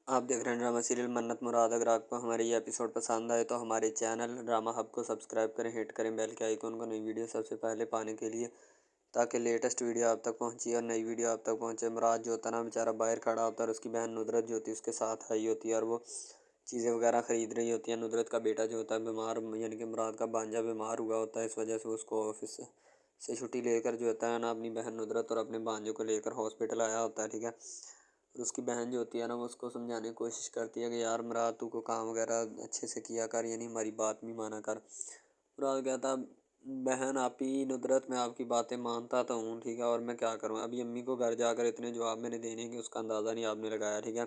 آپ دیکھ رہے ہیں ڈرامہ سیریل منت مراد۔ اگر آپ کو ہمارے یہ ایپیسوڈ پسند آئے تو ہمارے چینل ڈرامہ ہب کو سبسکرائب کریں، ہٹ کریں بیل کے آئیکن کو، نئی ویڈیو سب سے پہلے پانے کے لیے، تاکہ لیٹسٹ ویڈیو آپ تک پہنچی اور نئی ویڈیو آپ تک پہنچے۔ مراد جو ہوتا ہے نا بیچارہ باہر کھڑا ہوتا ہے اور اس کی بہن ندرت جو ہوتی ہے اس کے ساتھ آئی ہوتی ہے اور وہ چیزیں وغیرہ خرید رہی ہوتی ہیں۔ ندرت کا بیٹا جو ہوتا ہے بیمار، یعنی کہ مراد کا بھانجا بیمار ہوا ہوتا ہے، اس وجہ سے اس کو آفس سے چھٹی لے کر جو ہوتا ہے نا اپنی بہن ندرت اور اپنے بھانجے کو لے کر ہاسپٹل آیا ہوتا ہے، ٹھیک ہے۔ اور اس کی بہن جو ہوتی ہے نا وہ اس کو سمجھانے کی کوشش کرتی ہے کہ یار مراد تو کو کام وغیرہ اچھے سے کیا کر، یعنی ہماری بات بھی مانا کر۔ مراد کہتا بہن آپ ہی ندرت، میں آپ کی باتیں مانتا تو ہوں، ٹھیک ہے، اور میں کیا کروں، ابھی امی کو گھر جا کر اتنے جواب میں نے دینے کہ اس کا اندازہ نہیں آپ نے لگایا، ٹھیک ہے۔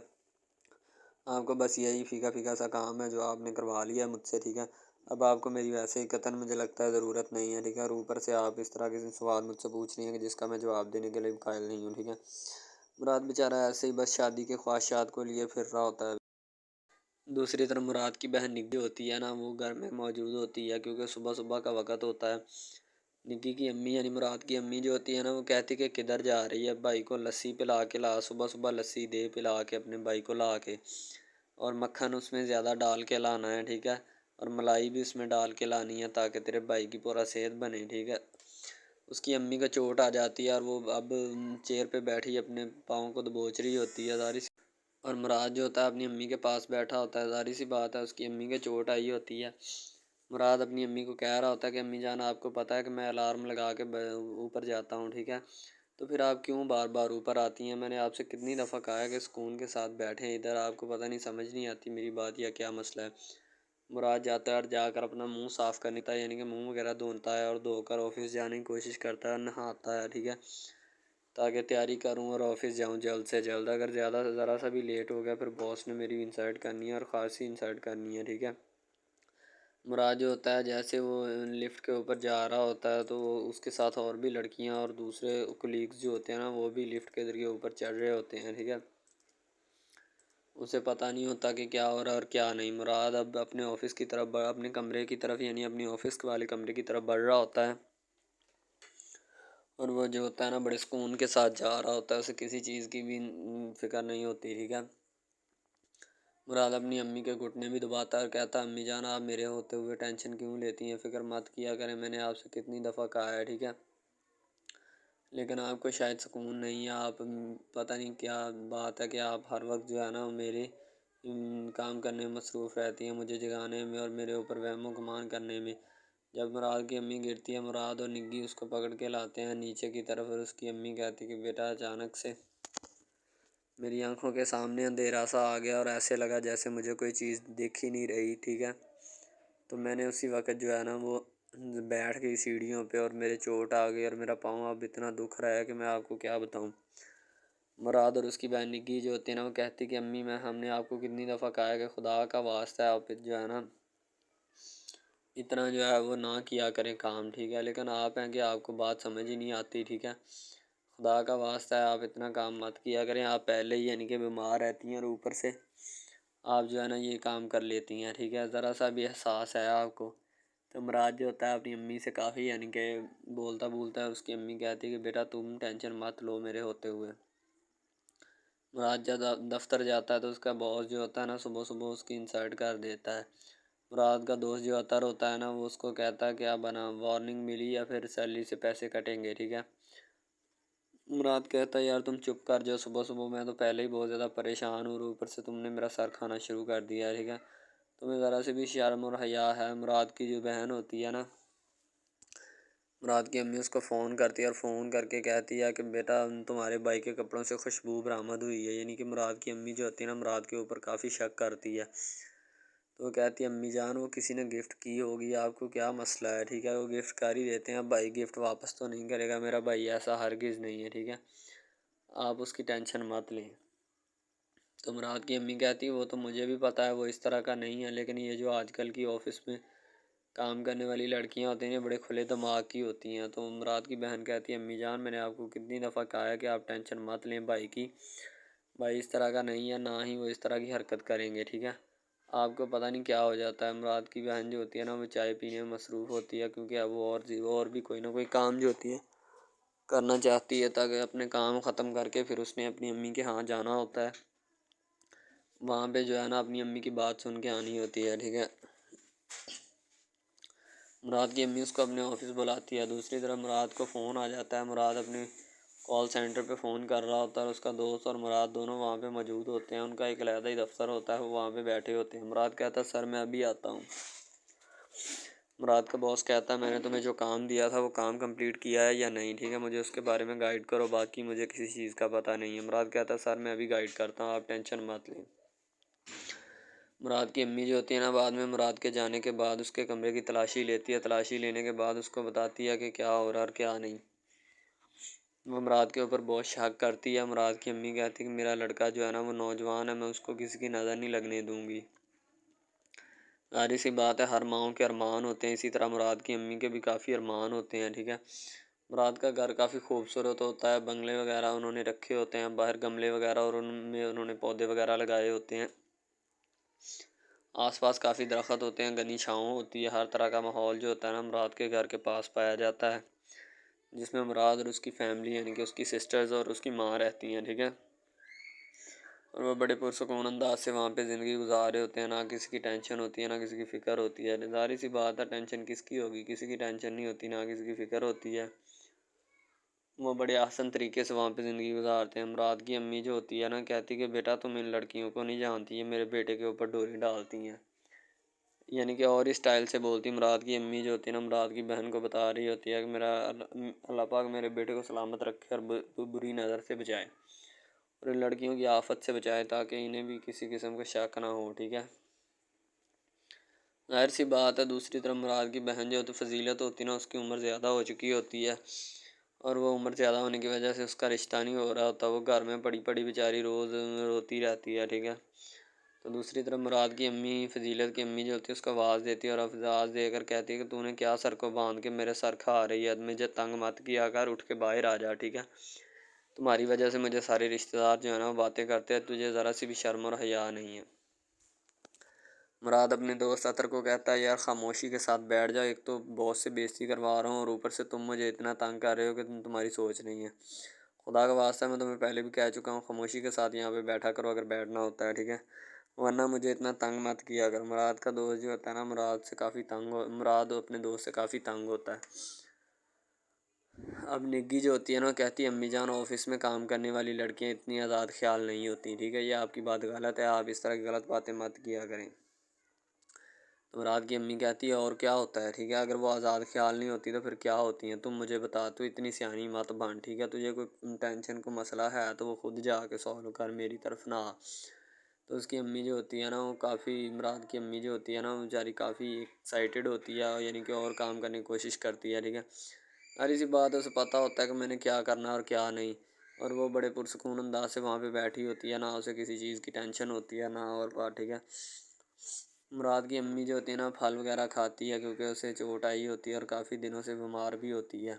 آپ کو بس یہی پھیکا پھیکا سا کام ہے جو آپ نے کروا لیا مجھ سے، ٹھیک ہے۔ اب آپ کو میری ویسے ہی قطعاً مجھے لگتا ہے ضرورت نہیں ہے، ٹھیک ہے، اور اوپر سے آپ اس طرح کے سوال مجھ سے پوچھ رہی ہیں کہ جس کا میں جواب دینے کے لیے قائل نہیں ہوں، ٹھیک ہے۔ مراد بیچارہ ایسے ہی بس شادی کے خواہشات کو لیے پھر رہا ہوتا ہے۔ دوسری طرف مراد کی بہن نگی ہوتی ہے نا وہ گھر میں موجود ہوتی ہے، کیونکہ صبح صبح کا وقت ہوتا ہے۔ نگی کی امی یعنی مراد کی امی جو ہوتی ہے نا وہ کہتی کہ کدھر جا رہی ہے، بھائی کو لسی پلا کے لا، صبح صبح لسی دے پلا کے اپنے بھائی کو لا کے، اور مکھن اس میں زیادہ ڈال کے لانا ہے، ٹھیک ہے، اور ملائی بھی اس میں ڈال کے لانی ہے تاکہ تیرے بھائی کی پورا صحت بنے، ٹھیک ہے۔ اس کی امی کا چوٹ آ جاتی ہے اور وہ اب چیئر پہ بیٹھی اپنے پاؤں کو دبوچ رہی ہوتی ہے، ظاہر سی، اور مراد جو ہوتا ہے اپنی امی کے پاس بیٹھا ہوتا ہے، ظاہر سی بات ہے اس کی امی کے چوٹ آئی ہوتی ہے۔ مراد اپنی امی کو کہہ رہا ہوتا ہے کہ امی جان آپ کو پتہ ہے کہ میں الارم لگا کے اوپر جاتا ہوں، ٹھیک ہے، تو پھر آپ کیوں بار بار اوپر آتی ہیں؟ میں نے آپ سے کتنی دفعہ کہا ہے کہ سکون کے ساتھ بیٹھیں ادھر، آپ کو پتہ نہیں سمجھ نہیں آتی میری بات یا کیا مسئلہ ہے؟ مراد جاتا ہے اور جا کر اپنا منہ صاف کرنے کا، یعنی کہ منہ وغیرہ دھوتا ہے اور دھو کر آفس جانے کی کوشش کرتا ہے، نہاتا ہے، ٹھیک ہے، تاکہ تیاری کروں اور آفس جاؤں جلد سے جلد۔ اگر ذرا سا بھی لیٹ ہو گیا پھر باس نے میری انسلٹ کرنی ہے اور خاصی انسلٹ کرنی ہے، ٹھیک ہے۔ مراد جو ہوتا ہے جیسے وہ لفٹ کے اوپر جا رہا ہوتا ہے تو اس کے ساتھ اور بھی لڑکیاں اور دوسرے کولیگز جو ہوتے ہیں نا وہ بھی لفٹ کے ذریعے اوپر چڑھ رہے ہوتے ہیں، ٹھیک ہے۔ اسے پتہ نہیں ہوتا کہ کیا ہو رہا ہے اور کیا نہیں۔ مراد اب اپنے آفس کی طرف اپنے کمرے کی طرف، یعنی اپنی آفس والے کمرے کی طرف بڑھ رہا ہوتا ہے، اور وہ جو ہوتا ہے نا بڑے سکون کے ساتھ جا رہا ہوتا ہے، اسے کسی چیز کی بھی فکر نہیں ہوتی، ٹھیک ہے۔ مراد اپنی امی کے گھٹنے بھی دباتا ہے اور کہتا ہے امی جان آپ میرے ہوتے ہوئے ٹینشن کیوں لیتی ہیں، فکر مت کیا کریں، میں نے آپ سے کتنی دفعہ کہا ہے، ٹھیک ہے، لیکن آپ کو شاید سکون نہیں ہے، آپ پتہ نہیں کیا بات ہے کہ آپ ہر وقت جو ہے نا میرے کام کرنے میں مصروف رہتی ہیں، مجھے جگانے میں اور میرے اوپر وہم و گمان کرنے میں۔ جب مراد کی امی گرتی ہے مراد اور نگی اس کو پکڑ کے لاتے ہیں نیچے کی طرف، اور اس کی امی کہتی کہ بیٹا اچانک سے میری آنکھوں کے سامنے اندھیرا سا آ گیا اور ایسے لگا جیسے مجھے کوئی چیز دیکھ ہی نہیں رہی، ٹھیک ہے، تو میں نے اسی وقت جو ہے نا وہ بیٹھ گئی سیڑھیوں پہ اور میرے چوٹ آ گئی اور میرا پاؤں اب اتنا دکھ رہا ہے کہ میں آپ کو کیا بتاؤں۔ مراد اور اس کی بہن نگی جو ہوتی ہے نا وہ کہتی کہ امی ہم نے آپ کو کتنی دفعہ کہا ہے کہ خدا کا واسطہ ہے آپ جو ہے نا اتنا جو ہے وہ نہ کیا کریں کام، ٹھیک ہے، لیکن آپ ہیں کہ آپ کو بات سمجھ ہی نہیں آتی، ٹھیک ہے، خدا کا واسطہ ہے آپ اتنا کام مت کیا کریں، آپ پہلے ہی یعنی کہ بیمار رہتی ہیں اور اوپر سے آپ جو ہے نا یہ کام کر لیتی ہیں، ٹھیک ہے، ذرا سا بھی احساس ہے آپ کو؟ تو مراد جو ہوتا ہے اپنی امی سے کافی یعنی کہ بولتا ہے، اس کی امی کہتی ہے کہ بیٹا تم ٹینشن مت لو میرے ہوتے ہوئے۔ مراد جب دفتر جاتا ہے تو اس کا باس جو ہوتا ہے نا صبح صبح اس کی انسلٹ کر دیتا ہے۔ مراد کا دوست جو اطہر ہوتا ہے نا وہ اس کو کہتا ہے کہ اب نا وارننگ ملی یا پھر سیلری سے پیسے کٹیں گے، ٹھیک ہے۔ مراد کہتا ہے یار تم چپ کر جاؤ، صبح صبح میں تو پہلے ہی بہت زیادہ پریشان ہوں اور اوپر سے تم نے میرا سر کھانا شروع کر دیا ہے، ٹھیک ہے، تمہیں ذرا سے بھی شرم اور حیا ہے؟ مراد کی جو بہن ہوتی ہے نا، مراد کی امی اس کو فون کرتی ہے اور فون کر کے کہتی ہے کہ بیٹا تمہارے بھائی کے کپڑوں سے خوشبو برآمد ہوئی ہے، یعنی کہ مراد کی امی جو ہوتی ہے نا مراد کے اوپر کافی شک کرتی ہے، تو وہ کہتی ہے امی جان وہ کسی نے گفٹ کی ہوگی، آپ کو کیا مسئلہ ہے، ٹھیک ہے، وہ گفٹ کر ہی دیتے ہیں، اب بھائی گفٹ واپس تو نہیں کرے گا، میرا بھائی ایسا ہرگز نہیں ہے، ٹھیک ہے، آپ اس کی ٹینشن مت لیں۔ تو مراد کی امی کہتی ہے وہ تو مجھے بھی پتہ ہے وہ اس طرح کا نہیں ہے، لیکن یہ جو آج کل کی آفس میں کام کرنے والی لڑکیاں ہوتی ہیں بڑے کھلے دماغ کی ہوتی ہیں۔ تو مراد کی بہن کہتی ہے امی جان میں نے آپ کو کتنی دفعہ کہا ہے کہ آپ ٹینشن مت لیں بھائی کی، بھائی اس طرح کا نہیں ہے، نہ ہی وہ اس طرح کی حرکت کریں گے، ٹھیک ہے، آپ کو پتہ نہیں کیا ہو جاتا ہے۔ مراد کی بہن جو ہوتی ہے نا وہ چائے پینے میں مصروف ہوتی ہے، کیونکہ اب وہ اور بھی کوئی نہ کوئی کام جو ہوتی ہے کرنا چاہتی ہے تاکہ اپنے کام ختم کر کے پھر اس نے اپنی امی کے ہاں جانا ہوتا ہے۔ وہاں پہ جو ہے نا اپنی امی کی بات سن کے آنی ہوتی ہے، ٹھیک ہے۔ مراد کی امی اس کو اپنے آفس بلاتی ہے۔ دوسری طرف مراد کو فون آ جاتا ہے، مراد اپنے کال سینٹر پہ فون کر رہا ہوتا ہے، اور اس کا دوست اور مراد دونوں وہاں پہ موجود ہوتے ہیں۔ ان کا ایک علیحدہ ہی دفتر ہوتا ہے، وہ وہاں پہ بیٹھے ہوتے ہیں۔ مراد کہتا ہے سر میں ابھی آتا ہوں۔ مراد کا باس کہتا ہے میں نے تمہیں جو کام دیا تھا وہ کام کمپلیٹ کیا ہے یا نہیں، ٹھیک ہے، مجھے اس کے بارے میں گائیڈ کرو، باقی مجھے کسی چیز کا پتہ نہیں ہے۔ مراد کہتا ہے سر میں ابھی گائیڈ کرتا ہوں، آپ ٹینشن مت لیں۔ مراد کی امی جو ہوتی ہے نا، بعد میں مراد کے جانے کے بعد اس کے کمرے کی تلاشی لیتی ہے، تلاشی لینے کے بعد اس کو بتاتی ہے کہ کیا ہو رہا اور کیا نہیں۔ وہ مراد کے اوپر بہت شک کرتی ہے۔ مراد کی امی کہتی ہے کہ میرا لڑکا جو ہے نا وہ نوجوان ہے، میں اس کو کسی کی نظر نہیں لگنے دوں گی۔ ظاہر سی بات ہے، ہر ماؤں کے ارمان ہوتے ہیں، اسی طرح مراد کی امی کے بھی کافی ارمان ہوتے ہیں، ٹھیک ہے۔ مراد کا گھر کافی خوبصورت ہوتا ہے، بنگلے وغیرہ انہوں نے رکھے ہوتے ہیں، باہر گملے وغیرہ اور ان میں انہوں نے پودے وغیرہ لگائے ہوتے ہیں۔ آس پاس کافی درخت ہوتے ہیں، گھنی چھاؤں ہوتی ہے، ہر طرح کا ماحول جو ہوتا ہے نا مراد کے گھر کے پاس پایا جاتا ہے، جس میں مراد اور اس کی فیملی یعنی کہ اس کی سسٹرز اور اس کی ماں رہتی ہیں، ٹھیک ہے۔ اور وہ بڑے پرسکون انداز سے وہاں پہ زندگی گزار رہے ہوتے ہیں، نہ کسی کی ٹینشن ہوتی ہے، نہ کسی کی فکر ہوتی ہے۔ ظاہر سی بات ہے، ٹینشن کس کی ہوگی، کسی کی ٹینشن نہیں ہوتی، نہ کسی کی فکر ہوتی ہے۔ وہ بڑے آسان طریقے سے وہاں پہ زندگی گزارتے ہیں۔ مراد کی امی جو ہوتی ہے نا کہتی کہ بیٹا تم ان لڑکیوں کو نہیں جانتی، یہ میرے بیٹے کے اوپر ڈوری ڈالتی ہیں، یعنی کہ اور اس اسٹائل سے بولتی۔ مراد کی امی جو ہوتی ہے نا مراد کی بہن کو بتا رہی ہوتی ہے کہ میرا اللہ پاک میرے بیٹے کو سلامت رکھے اور بری نظر سے بچائے، اور ان لڑکیوں کی آفت سے بچائے، تاکہ انہیں بھی کسی قسم کا شک نہ ہو، ٹھیک ہے۔ ظاہر سی بات ہے، دوسری طرف مراد کی بہن جو فضیلت ہوتی ہے نا اس کی عمر زیادہ ہو چکی ہوتی ہے، اور وہ عمر زیادہ ہونے کی وجہ سے اس کا رشتہ نہیں ہو رہا ہوتا، وہ گھر میں پڑی پڑی بیچاری روز روتی رہتی ہے، ٹھیک ہے۔ تو دوسری طرف مراد کی امی فضیلت کی امی جو ہوتی ہے اس کو آواز دیتی ہے، اور آواز دے کر کہتی ہے کہ تو نے کیا سر کو باندھ کے میرے سر کھا رہی ہے، مجھے تنگ مت کیا کر، اٹھ کے باہر آ جا، ٹھیک ہے۔ تمہاری وجہ سے مجھے سارے رشتہ دار جو ہے نا وہ باتیں کرتے ہیں، تجھے ذرا سی بھی شرم اور حیا نہیں ہے۔ مراد اپنے دوست عطر کو کہتا ہے یار خاموشی کے ساتھ بیٹھ جاؤ، ایک تو باس سے بےعزتی کروا رہا ہوں اور اوپر سے تم مجھے اتنا تنگ کر رہے ہو کہ تمہاری سوچ نہیں ہے۔ خدا کا واسطہ میں تمہیں پہلے بھی کہہ چکا ہوں خاموشی کے ساتھ یہاں پہ بیٹھا کرو اگر بیٹھنا ہوتا ہے، ٹھیک ہے، ورنہ مجھے اتنا تنگ مت کیا اگر۔ مراد کا دوست جو ہوتا ہے نا مراد اپنے دوست سے کافی تنگ ہوتا ہے۔ اب نگی جو ہوتی ہے نا کہتی ہے امی جان آفس میں کام کرنے والی لڑکیاں اتنی آزاد خیال نہیں ہوتی، ٹھیک ہے، یہ آپ کی بات غلط ہے، آپ اس طرح کی غلط باتیں مت کیا کریں۔ تو مراد کی امی کہتی ہے اور کیا ہوتا ہے، ٹھیک ہے، اگر وہ آزاد خیال نہیں ہوتی تو پھر کیا ہوتی ہیں، تم مجھے بتا، تو اتنی سیانی مت بن، ٹھیک ہے، تجھے کوئی ٹینشن کو مسئلہ ہے تو وہ خود جا کے سولو کر، میری طرف نہ آ۔ تو اس کی امی جو ہوتی ہے نا وہ کافی مراد کی امی جو ہوتی ہے نا وہ بیچاری کافی ایکسائٹیڈ ہوتی ہے، یعنی کہ اور کام کرنے کی کوشش کرتی ہے، ٹھیک ہے۔ ساری سی بات اسے پتہ ہوتا ہے کہ میں نے کیا کرنا اور کیا نہیں، اور وہ بڑے پرسکون انداز سے وہاں پہ بیٹھی ہوتی ہے، نہ اسے کسی چیز کی ٹینشن ہوتی ہے نہ اور بات، ٹھیک ہے۔ مراد کی امی جو ہوتی ہے نا پھل وغیرہ کھاتی ہے کیونکہ اسے چوٹ آئی ہوتی ہے اور کافی دنوں سے بیمار بھی ہوتی ہے۔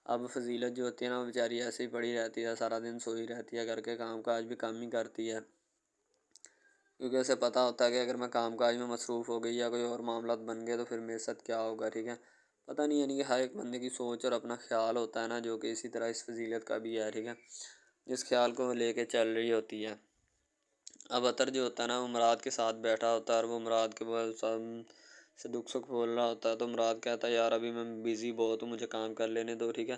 اب فضیلت جو ہوتی ہے نا وہ بیچاری ایسے ہی پڑی رہتی ہے، سارا دن سوئی رہتی ہے، گھر کے کام کاج بھی کم ہی کرتی ہے، کیونکہ اسے پتہ ہوتا ہے کہ اگر میں کام کاج میں مصروف ہو گئی یا کوئی اور معاملات بن گئے تو پھر میرے ساتھ کیا ہوگا، ٹھیک ہے۔ پتہ نہیں، یعنی کہ ہر ایک بندے کی سوچ اور اپنا خیال ہوتا ہے نا، جو کہ اسی طرح اس فضیلت کا بھی ہے، ٹھیک ہے، جس خیال کو وہ لے کے چل رہی ہوتی ہے۔ اب عطر جو ہوتا ہے نا وہ مراد کے ساتھ بیٹھا ہوتا ہے اور وہ مراد کے سے دکھ سکھ بول رہا ہوتا ہے، تو مراد کہتا ہے یار ابھی میں بیزی بہت ہوں، مجھے کام کر لینے دو، ٹھیک ہے،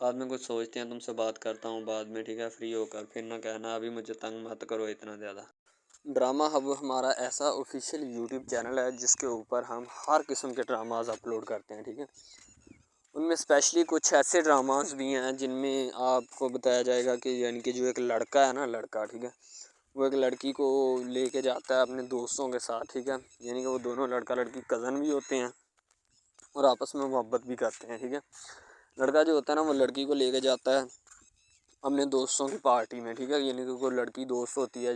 بعد میں کچھ سوچتے ہیں، تم سے بات کرتا ہوں بعد میں، ٹھیک ہے، فری ہو کر، پھر نہ کہنا ابھی مجھے تنگ مت کرو اتنا زیادہ۔ ڈرامہ ہب ہمارا ایسا آفیشیل یوٹیوب چینل ہے جس کے اوپر ہم ہر قسم کے ڈراماز اپلوڈ کرتے ہیں، ٹھیک ہے، ان میں اسپیشلی کچھ ایسے ڈراماز بھی ہیں جن میں آپ کو بتایا جائے گا کہ یعنی کہ جو ایک لڑکا ہے نا لڑکا، ٹھیک ہے، وہ ایک لڑکی کو لے کے جاتا ہے اپنے دوستوں کے ساتھ، ٹھیک ہے، یعنی کہ وہ دونوں لڑکا لڑکی کزن بھی ہوتے ہیں اور آپس میں محبت بھی کرتے ہیں، ٹھیک ہے۔ لڑکا جو ہوتا ہے نا وہ لڑکی کو لے کے جاتا ہے اپنے دوستوں کی پارٹی میں، ٹھیک ہے، یعنی کہ کوئی لڑکی دوست ہوتی ہے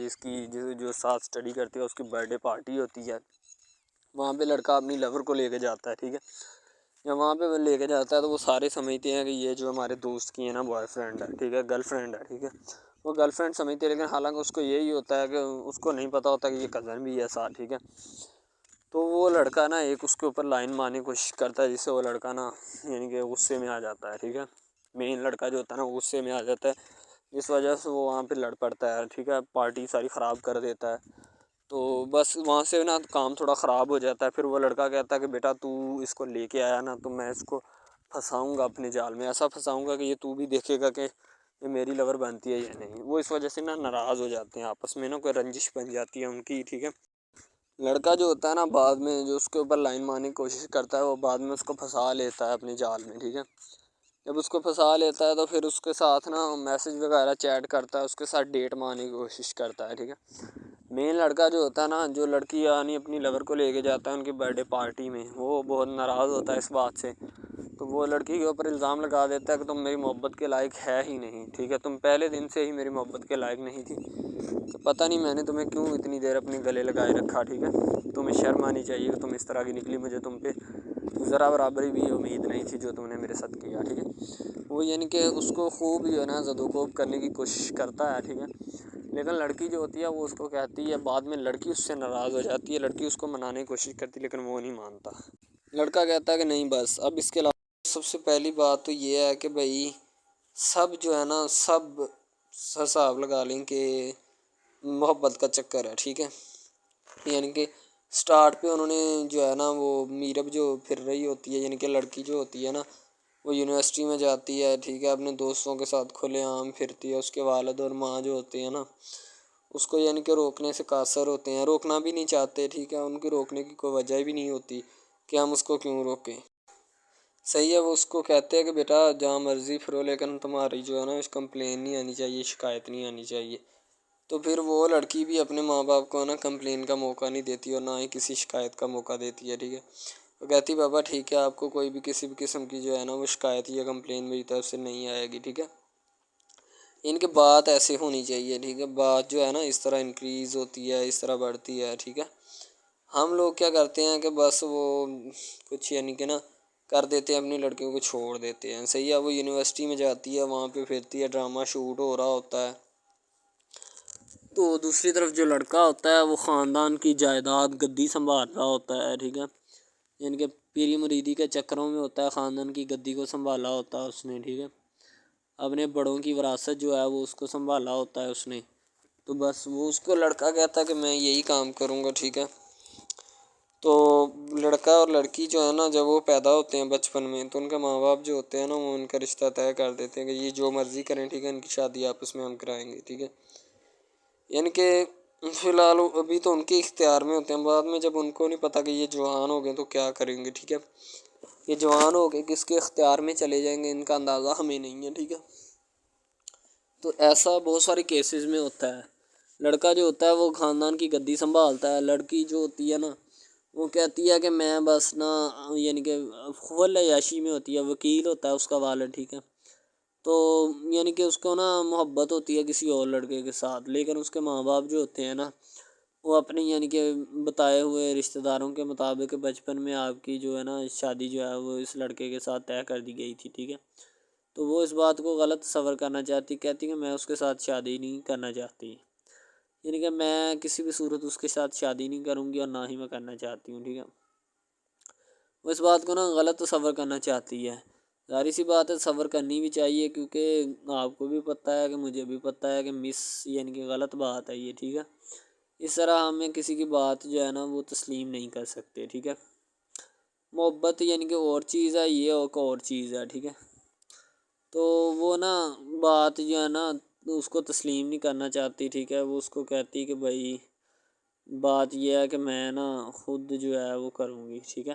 جو ساتھ اسٹڈی کرتی ہے، اس کی برتھ ڈے پارٹی ہوتی ہے، وہاں پہ لڑکا اپنی لور کو لے کے جاتا ہے، ٹھیک ہے، جب وہاں پہ وہ لے کے جاتا ہے تو وہ سارے سمجھتے ہیں کہ یہ جو ہمارے دوست کی ہے نا بوائے فرینڈ ہے، ٹھیک ہے، گرل فرینڈ ہے، ٹھیک ہے، وہ گرل فرینڈ سمجھتے ہیں، لیکن حالانکہ اس کو یہی ہوتا ہے کہ اس کو نہیں پتہ ہوتا کہ یہ کزن بھی ہے ساتھ، ٹھیک ہے۔ تو وہ لڑکا نا ایک اس کے اوپر لائن مارنے کی کوشش کرتا ہے، جس سے وہ لڑکا نا یعنی کہ غصے میں آ جاتا ہے، ٹھیک ہے، مین لڑکا جو ہوتا ہے نا وہ غصے میں آ جاتا ہے، اس وجہ سے وہ وہاں پہ لڑ پڑتا ہے، ٹھیک ہے، پارٹی ساری خراب کر دیتا ہے۔ تو بس وہاں سے نا کام تھوڑا خراب ہو جاتا ہے۔ پھر وہ لڑکا کہتا ہے کہ بیٹا تو اس کو لے کے آیا نا، تو میں اس کو پھنساؤں گا اپنے جال میں، ایسا پھنساؤں گا کہ یہ تو بھی دیکھے گا کہ یہ میری لور بنتی ہے یا نہیں۔ وہ اس وجہ سے نا ناراض ہو جاتے ہیں آپس میں، نا کوئی رنجش بن جاتی ہے ان کی، ٹھیک ہے۔ لڑکا جو ہوتا ہے نا بعد میں جو اس کے اوپر لائن مارنے کی کوشش کرتا ہے، وہ بعد میں اس کو پھنسا لیتا ہے اپنے جال میں، ٹھیک ہے۔ جب اس کو پھنسا لیتا ہے تو پھر اس کے ساتھ نا میسج وغیرہ چیٹ کرتا ہے، اس کے ساتھ ڈیٹ مارنے کی کوشش کرتا ہے، ٹھیک ہے۔ مین لڑکا جو ہوتا ہے نا، جو لڑکی یعنی اپنی لور کو لے کے جاتا ہے ان کی برتھ ڈے پارٹی میں، وہ بہت ناراض ہوتا ہے اس بات سے۔ تو وہ لڑکی کے اوپر الزام لگا دیتا ہے کہ تم میری محبت کے لائق ہے ہی نہیں، ٹھیک ہے، تم پہلے دن سے ہی میری محبت کے لائق نہیں تھی، تو پتہ نہیں میں نے تمہیں کیوں اتنی دیر اپنے گلے لگائے رکھا، ٹھیک ہے۔ تمہیں شرم آنی چاہیے کہ تم اس طرح کی نکلی، مجھے تم پہ ذرا برابری بھی امید نہیں تھی جو تم نے میرے ساتھ کیا، ٹھیک ہے۔ وہ یعنی کہ اس کو خوب جو ہے نا زد و کوب کرنے کی کوشش کرتا ہے، ٹھیک ہے۔ لیکن لڑکی جو ہوتی ہے وہ اس کو کہتی ہے، بعد میں لڑکی اس سے ناراض ہو جاتی ہے، لڑکی اس کو منانے کی کوشش کرتی ہے لیکن وہ نہیں مانتا۔ لڑکا کہتا ہے کہ نہیں بس اب اس کے علاوہ سب سے پہلی بات تو یہ ہے کہ بھائی سب جو ہے نا سب حساب لگا لیں کہ محبت کا چکر ہے، ٹھیک ہے۔ یعنی کہ سٹارٹ پہ انہوں نے جو ہے نا وہ میرب جو پھر رہی ہوتی ہے، یعنی کہ لڑکی جو ہوتی ہے نا وہ یونیورسٹی میں جاتی ہے، ٹھیک ہے، اپنے دوستوں کے ساتھ کھلے عام پھرتی ہے، اس کے والد اور ماں جو ہوتے ہیں نا اس کو یعنی کہ روکنے سے قاصر ہوتے ہیں، روکنا بھی نہیں چاہتے، ٹھیک ہے، ان کی روکنے کی کوئی وجہ بھی نہیں ہوتی کہ ہم اس کو کیوں روکیں، صحیح ہے۔ وہ اس کو کہتے ہیں کہ بیٹا جہاں مرضی پھرو لیکن تمہاری جو ہے نا کمپلین نہیں آنی چاہیے، شکایت نہیں آنی چاہیے۔ تو پھر وہ لڑکی بھی اپنے ماں باپ کو نا کمپلین کا موقع نہیں دیتی اور نہ ہی کسی شکایت کا موقع دیتی ہے، ٹھیک ہے۔ وہ کہتی بابا ٹھیک ہے، آپ کو کوئی بھی کسی بھی قسم کی جو ہے نا وہ شکایت یا کمپلین میری طرف سے نہیں آئے گی، ٹھیک ہے۔ ان کی بات ایسے ہونی چاہیے، ٹھیک ہے، بات جو ہے نا اس طرح انکریز ہوتی ہے، اس طرح بڑھتی ہے، ٹھیک ہے۔ ہم لوگ کیا کرتے ہیں کہ بس وہ کچھ یعنی کہ نا کر دیتے ہیں، اپنی لڑکیوں کو چھوڑ دیتے ہیں، صحیح ہے۔ وہ یونیورسٹی میں جاتی ہے، وہاں پہ پھرتی ہے، ڈرامہ شوٹ ہو رہا ہوتا ہے، تو دوسری طرف جو لڑکا ہوتا ہے وہ خاندان کی جائیداد گدی سنبھال رہا ہوتا ہے، ٹھیک ہے، یعنی کہ پیری مریدی کے چکروں میں ہوتا ہے، خاندان کی گدی کو سنبھالا ہوتا ہے اس نے، ٹھیک ہے، اپنے بڑوں کی وراثت جو ہے وہ اس کو سنبھالا ہوتا ہے اس نے۔ تو بس وہ اس کو لڑکا کہتا ہے کہ میں یہی کام کروں گا، ٹھیک ہے۔ تو لڑکا اور لڑکی جو ہے نا جب وہ پیدا ہوتے ہیں بچپن میں تو ان کے ماں باپ جو ہوتے ہیں نا وہ ان کا رشتہ طے کر دیتے ہیں کہ یہ جو مرضی کریں، ٹھیک ہے، ان کی شادی آپس میں ہم کرائیں گے، ٹھیک ہے۔ یعنی کہ فی الحال ابھی تو ان کے اختیار میں ہوتے ہیں، بعد میں جب ان کو نہیں پتہ کہ یہ جوان ہو گئے تو کیا کریں گے، ٹھیک ہے، یہ جوان ہو کے کس کے اختیار میں چلے جائیں گے ان کا اندازہ ہمیں نہیں ہے، ٹھیک ہے۔ تو ایسا بہت سارے کیسز میں ہوتا ہے۔ لڑکا جو ہوتا ہے وہ خاندان کی گدی سنبھالتا ہے، لڑکی جو ہوتی ہے نا وہ کہتی ہے کہ میں بس نا یعنی کہ فل عیاشی میں ہوتی ہے، وکیل ہوتا ہے اس کا والد، ٹھیک ہے۔ تو یعنی کہ اس کو نا محبت ہوتی ہے کسی اور لڑکے کے ساتھ، لیکن اس کے ماں باپ جو ہوتے ہیں نا وہ اپنی یعنی کہ بتائے ہوئے رشتہ داروں کے مطابق بچپن میں آپ کی جو ہے نا شادی جو ہے وہ اس لڑکے کے ساتھ طے کر دی گئی تھی، ٹھیک ہے۔ تو وہ اس بات کو غلط تصور کرنا چاہتی، کہتی کہ میں اس کے ساتھ شادی نہیں کرنا چاہتی، یعنی کہ میں کسی بھی صورت اس کے ساتھ شادی نہیں کروں گی اور نہ ہی میں کرنا چاہتی ہوں، ٹھیک ہے۔ وہ اس بات کو نا غلط تصور کرنا چاہتی ہے، ظاہر سی بات ہے صبر کرنی بھی چاہیے، کیونکہ آپ کو بھی پتہ ہے کہ مجھے بھی پتہ ہے کہ یعنی کہ غلط بات ہے یہ، ٹھیک ہے۔ اس طرح ہمیں کسی کی بات جو ہے نا وہ تسلیم نہیں کر سکتے، ٹھیک ہے۔ محبت یعنی کہ اور چیز ہے، یہ اور چیز ہے، ٹھیک ہے۔ تو وہ نا بات جو ہے نا اس کو تسلیم نہیں کرنا چاہتی، ٹھیک ہے، وہ اس کو کہتی کہ بھائی بات یہ ہے کہ میں نا خود جو ہے وہ کروں گی، ٹھیک ہے۔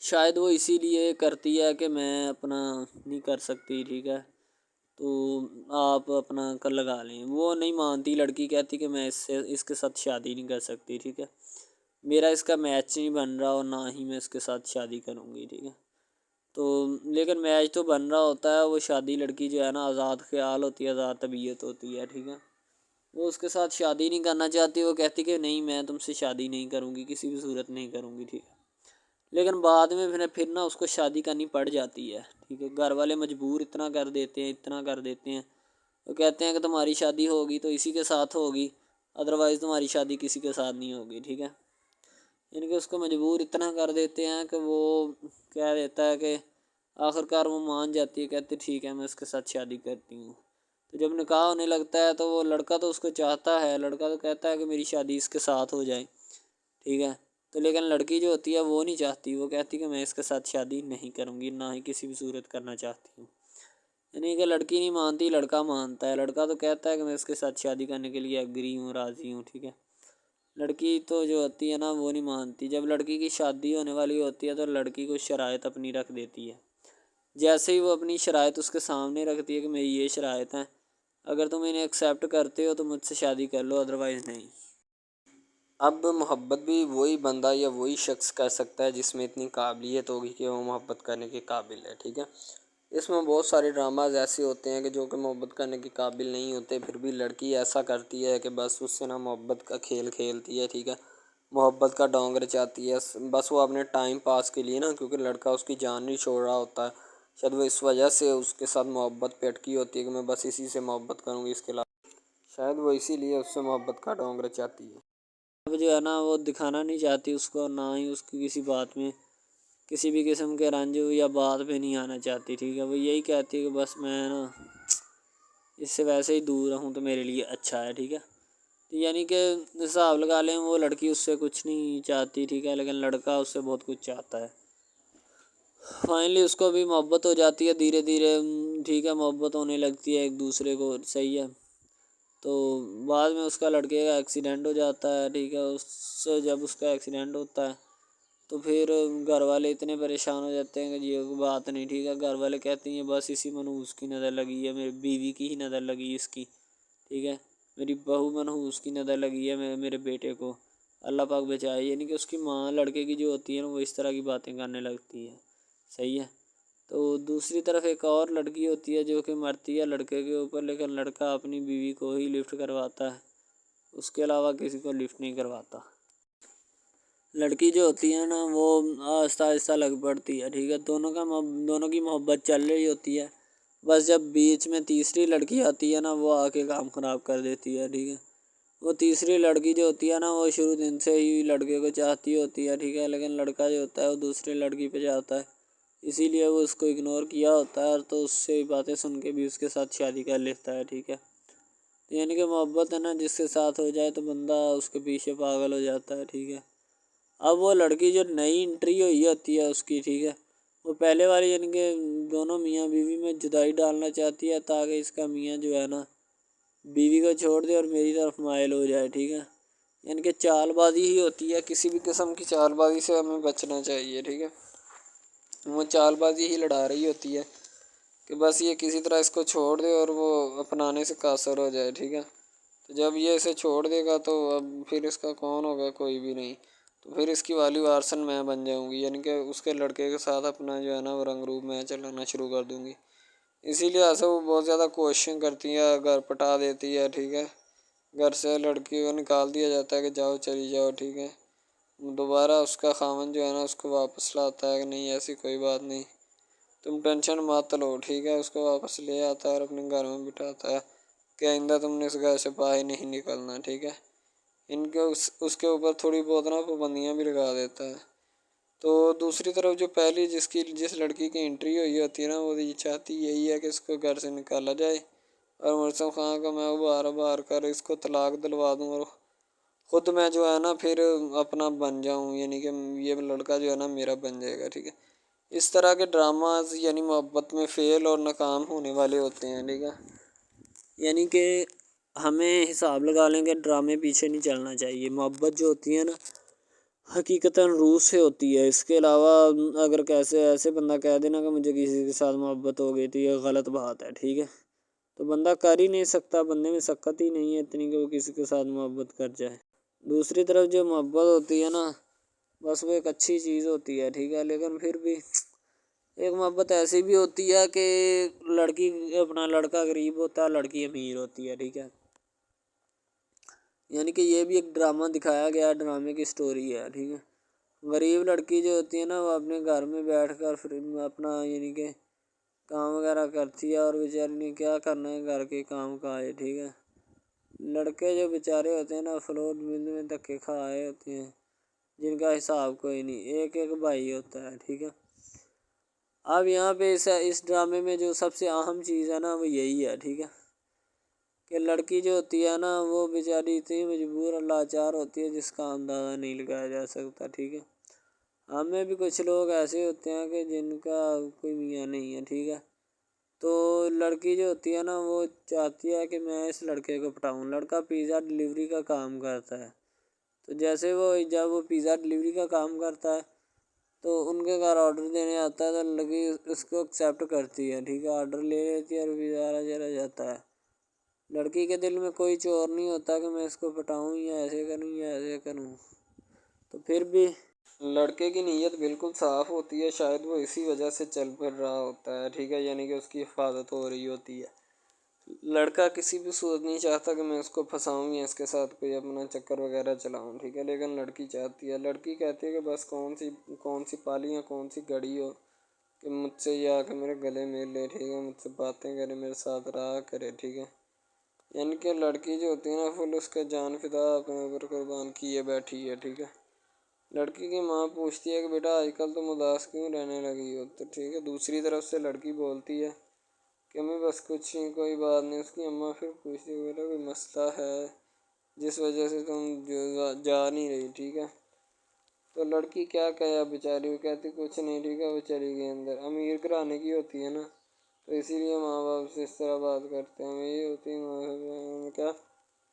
شاید وہ اسی لیے کرتی ہے کہ میں اپنا نہیں کر سکتی، ٹھیک ہے، تو آپ اپنا کر لگا لیں، وہ نہیں مانتی، لڑکی کہتی کہ میں اس کے ساتھ شادی نہیں کر سکتی، ٹھیک ہے، میرا اس کا میچ نہیں بن رہا اور نہ ہی میں اس کے ساتھ شادی کروں گی، ٹھیک ہے۔ تو لیکن میچ تو بن رہا ہوتا ہے، وہ شادی لڑکی جو ہے نا آزاد خیال ہوتی ہے، آزاد طبیعت ہوتی ہے، ٹھیک ہے، وہ اس کے ساتھ شادی نہیں کرنا چاہتی، وہ کہتی کہ نہیں میں تم سے شادی نہیں کروں گی، کسی بھی صورت نہیں کروں گی، ٹھیک ہے۔ لیکن بعد میں پھر نا اس کو شادی کرنی پڑ جاتی ہے، ٹھیک ہے، گھر والے مجبور اتنا کر دیتے ہیں، وہ کہتے ہیں کہ تمہاری شادی ہوگی تو اسی کے ساتھ ہوگی، ادروائز تمہاری شادی کسی کے ساتھ نہیں ہوگی، ٹھیک ہے۔ یعنی کہ اس کو مجبور اتنا کر دیتے ہیں کہ وہ کہہ دیتا ہے کہ آخر کار وہ مان جاتی ہے، کہتے ٹھیک ہے میں اس کے ساتھ شادی کرتی ہوں۔ تو جب نکاح ہونے لگتا ہے تو وہ لڑکا تو اس کو چاہتا ہے، لڑکا تو کہتا ہے کہ میری شادی اس کے ساتھ ہو جائے، ٹھیک ہے، تو لیکن لڑکی جو ہوتی ہے وہ نہیں چاہتی، وہ کہتی کہ میں اس کے ساتھ شادی نہیں کروں گی، نہ ہی کسی بھی صورت کرنا چاہتی ہوں۔ یعنی کہ لڑکی نہیں مانتی، لڑکا مانتا ہے، لڑکا تو کہتا ہے کہ میں اس کے ساتھ شادی کرنے کے لیے ایگری ہوں، راضی ہوں، ٹھیک ہے۔ لڑکی تو جو ہوتی ہے نا وہ نہیں مانتی، جب لڑکی کی شادی ہونے والی ہوتی ہے تو لڑکی کو شرائط اپنی رکھ دیتی ہے، جیسے ہی وہ اپنی شرائط اس کے سامنے رکھتی ہے کہ میری یہ شرائط ہیں، اگر تم انہیں ایکسیپٹ کرتے ہو تو مجھ سے شادی کر لو، ادروائز نہیں۔ اب محبت بھی وہی بندہ یا وہی شخص کر سکتا ہے جس میں اتنی قابلیت ہوگی کہ وہ محبت کرنے کے قابل ہے، ٹھیک ہے۔ اس میں بہت سارے ڈراماز ایسے ہوتے ہیں کہ جو کہ محبت کرنے کے قابل نہیں ہوتے، پھر بھی لڑکی ایسا کرتی ہے کہ بس اس سے نا محبت کا کھیل کھیلتی ہے، ٹھیک ہے، محبت کا ڈونگ رچاتی ہے، بس وہ اپنے ٹائم پاس کے لیے نا، کیونکہ لڑکا اس کی جان نہیں چھوڑ رہا ہوتا ہے، شاید وہ اس وجہ سے اس کے ساتھ محبت پہ اٹکی ہوتی ہے کہ میں بس اسی سے محبت کروں گی، اس کے علاوہ شاید وہ اسی لیے اس سے محبت کا ڈونگ رچاتی ہے۔ اب جو ہے نا وہ دکھانا نہیں چاہتی اس کو، نہ ہی اس کی کسی بات میں کسی بھی قسم کے رنج یا بات پہ نہیں آنا چاہتی، ٹھیک ہے، وہ یہی کہتی ہے کہ بس میں نا اس سے ویسے ہی دور رہوں تو میرے لیے اچھا ہے، ٹھیک ہے۔ یعنی کہ حساب لگا لیں وہ لڑکی اس سے کچھ نہیں چاہتی، ٹھیک ہے، لیکن لڑکا اس سے بہت کچھ چاہتا ہے۔ فائنلی اس کو بھی محبت ہو جاتی ہے دھیرے دھیرے، ٹھیک ہے، محبت ہونے لگتی ہے ایک دوسرے کو، صحیح ہے۔ تو بعد میں اس کا لڑکے کا ایکسیڈنٹ ہو جاتا ہے، ٹھیک ہے، اس سے جب اس کا ایکسیڈنٹ ہوتا ہے تو پھر گھر والے اتنے پریشان ہو جاتے ہیں کہ یہ بات نہیں، ٹھیک ہے، گھر والے کہتے ہیں بس اسی منحوس کی نظر لگی ہے، میری بیوی کی ہی نظر لگی اس کی، ٹھیک ہے، میری بہو منحوس کی نظر لگی ہے میرے بیٹے کو، اللہ پاک بچائے۔ یعنی کہ اس کی ماں لڑکے کی جو ہوتی ہے نا وہ اس طرح کی باتیں کرنے لگتی ہے، صحیح ہے۔ تو دوسری طرف ایک اور لڑکی ہوتی ہے جو کہ مرتی ہے لڑکے کے اوپر، لیکن لڑکا اپنی بیوی کو ہی لفٹ کرواتا ہے، اس کے علاوہ کسی کو لفٹ نہیں کرواتا۔ لڑکی جو ہوتی ہے نا وہ آہستہ آہستہ لگ پڑتی ہے، ٹھیک ہے، دونوں کی محبت چل رہی ہوتی ہے، بس جب بیچ میں تیسری لڑکی آتی ہے نا وہ آ کے کام خراب کر دیتی ہے، ٹھیک ہے۔ وہ تیسری لڑکی جو ہوتی ہے نا وہ شروع دن سے ہی لڑکے کو چاہتی ہوتی ہے، ٹھیک ہے، لیکن لڑکا جو ہوتا ہے وہ دوسری لڑکی پہ جاتا ہے، اسی لیے وہ اس کو اگنور کیا ہوتا ہے، اور تو اس سے باتیں سن کے بھی اس کے ساتھ شادی کر لیتا ہے، ٹھیک ہے۔ یعنی کہ محبت ہے نا جس کے ساتھ ہو جائے تو بندہ اس کے پیچھے پاگل ہو جاتا ہے، ٹھیک ہے۔ اب وہ لڑکی جو نئی انٹری ہوئی ہوتی ہے اس کی، ٹھیک ہے، وہ پہلے والی یعنی کہ دونوں میاں بیوی میں جدائی ڈالنا چاہتی ہے تاکہ اس کا میاں جو ہے نا بیوی کو چھوڑ دے اور میری طرف مائل ہو جائے، ٹھیک ہے۔ یعنی کہ چال بازی ہی ہوتی ہے، کسی بھی قسم کی چال بازی سے ہمیں بچنا چاہیے، ٹھیک ہے۔ وہ چال بازی ہی لڑا رہی ہوتی ہے کہ بس یہ کسی طرح اس کو چھوڑ دے اور وہ اپنانے سے قاصر ہو جائے، ٹھیک ہے۔ تو جب یہ اسے چھوڑ دے گا تو اب پھر اس کا کون ہوگا، کوئی بھی نہیں، تو پھر اس کی والی وارثن میں بن جاؤں گی، یعنی کہ اس کے لڑکے کے ساتھ اپنا جو ہے نا وہ رنگ روپ میں چلانا شروع کر دوں گی۔ اسی لیے سے وہ بہت زیادہ کوششیں کرتی ہے، گھر پٹا دیتی ہے، ٹھیک ہے، گھر سے لڑکی کو نکال دیا جاتا ہے کہ جاؤ چلی جاؤ، ٹھیک ہے۔ دوبارہ اس کا خاوند جو ہے نا اس کو واپس لاتا ہے کہ نہیں ایسی کوئی بات نہیں، تم ٹینشن مت لو، ٹھیک ہے، اس کو واپس لے آتا ہے اور اپنے گھر میں بٹھاتا ہے کہ آئندہ تم نے اس گھر سے باہر نہیں نکلنا، ٹھیک ہے۔ ان کے اس کے اوپر تھوڑی بہت نا پابندیاں بھی لگا دیتا ہے۔ تو دوسری طرف جو پہلی جس لڑکی کی انٹری ہوئی ہوتی ہے نا وہ یہ چاہتی یہی ہے کہ اس کو گھر سے نکالا جائے اور مرسم خان کا میں بار کر اس کو طلاق دلوا دوں اور خود میں جو ہے نا پھر اپنا بن جاؤں، یعنی کہ یہ لڑکا جو ہے نا میرا بن جائے گا، ٹھیک ہے۔ اس طرح کے ڈراماز یعنی محبت میں فیل اور ناکام ہونے والے ہوتے ہیں، ٹھیک ہے۔ یعنی کہ ہمیں حساب لگا لیں کہ ڈرامے پیچھے نہیں چلنا چاہیے، محبت جو ہوتی ہے نا حقیقتاً روح سے ہوتی ہے، اس کے علاوہ اگر کیسے ایسے بندہ کہہ دینا کہ مجھے کسی کے ساتھ محبت ہو گئی تو یہ غلط بات ہے، ٹھیک ہے۔ تو بندہ کر ہی نہیں سکتا، بندے میں سکت ہی نہیں ہے اتنی کہ وہ کسی کے ساتھ محبت کر جائے۔ دوسری طرف جو محبت ہوتی ہے نا بس وہ ایک اچھی چیز ہوتی ہے، ٹھیک ہے، لیکن پھر بھی ایک محبت ایسی بھی ہوتی ہے کہ لڑکا غریب ہوتا ہے، لڑکی امیر ہوتی ہے، ٹھیک ہے۔ یعنی کہ یہ بھی ایک ڈرامہ دکھایا گیا، ڈرامے کی سٹوری ہے، ٹھیک ہے۔ غریب لڑکی جو ہوتی ہے نا وہ اپنے گھر میں بیٹھ کر پھر اپنا یعنی کہ کام وغیرہ کرتی ہے اور بیچاری نے کیا کرنا ہے گھر کے کام کائے، ٹھیک ہے۔ لڑکے جو بیچارے ہوتے ہیں نا فلوٹ مل میں دھکے کھائے ہوتے ہیں جن کا حساب کوئی نہیں، ایک بھائی ہوتا ہے، ٹھیک ہے۔ اب یہاں پہ اس ڈرامے میں جو سب سے اہم چیز ہے نا وہ یہی ہے، ٹھیک ہے، کہ لڑکی جو ہوتی ہے نا وہ بیچاری اتنی مجبور اور لاچار ہوتی ہے جس کا اندازہ نہیں لگایا جا سکتا، ٹھیک ہے۔ ہمیں بھی کچھ لوگ ایسے ہوتے ہیں کہ جن کا کوئی میاں نہیں ہے، ٹھیک ہے۔ تو لڑکی جو ہوتی ہے نا وہ چاہتی ہے کہ میں اس لڑکے کو پٹاؤں۔ لڑکا پیزا ڈلیوری کا کام کرتا ہے، تو جیسے جب وہ پیزا ڈلیوری کا کام کرتا ہے تو ان کے گھر آرڈر دینے آتا ہے تو لڑکی اس کو ایکسیپٹ کرتی ہے، ٹھیک ہے، آرڈر لے لیتی ہے اور پیزا چلا جاتا ہے۔ لڑکی کے دل میں کوئی چور نہیں ہوتا کہ میں اس کو پٹاؤں یا ایسے کروں یا ایسے کروں، تو پھر بھی لڑکے کی نیت بالکل صاف ہوتی ہے، شاید وہ اسی وجہ سے چل پھر رہا ہوتا ہے، ٹھیک ہے، یعنی کہ اس کی حفاظت ہو رہی ہوتی ہے۔ لڑکا کسی بھی صورت نہیں چاہتا کہ میں اس کو پھنساؤں یا اس کے ساتھ کوئی اپنا چکر وغیرہ چلاؤں، ٹھیک ہے، لیکن لڑکی چاہتی ہے، لڑکی کہتی ہے کہ بس کون سی پالی یا کون سی گڑی ہو کہ مجھ سے یہ آ کے میرے گلے مل لے، ٹھیک ہے، مجھ سے باتیں کرے، میرے ساتھ رہا کرے، ٹھیک ہے۔ یعنی کہ لڑکی جو ہوتی ہے نا فل اس کے جان فدا اپنے اوپر قربان کیے بیٹھی ہے، ٹھیک ہے۔ لڑکی کی ماں پوچھتی ہے کہ بیٹا آج کل تم اداس کیوں رہنے لگی ہو، تو ٹھیک ہے، دوسری طرف سے لڑکی بولتی ہے کہ میں بس کچھ نہیں، کوئی بات نہیں۔ اس کی اماں پھر پوچھتی ہے بیٹا کوئی مسئلہ ہے جس وجہ سے تم جا نہیں رہی، ٹھیک ہے۔ تو لڑکی کیا کہے بیچاری، وہ کہتی کچھ نہیں، ٹھیک ہے، وہ چلی گئی اندر۔ امیر گھرانے کی ہوتی ہے نا تو اسی لیے ماں باپ سے اس طرح بات کرتے ہیں، یہ ہوتی ہے کیا۔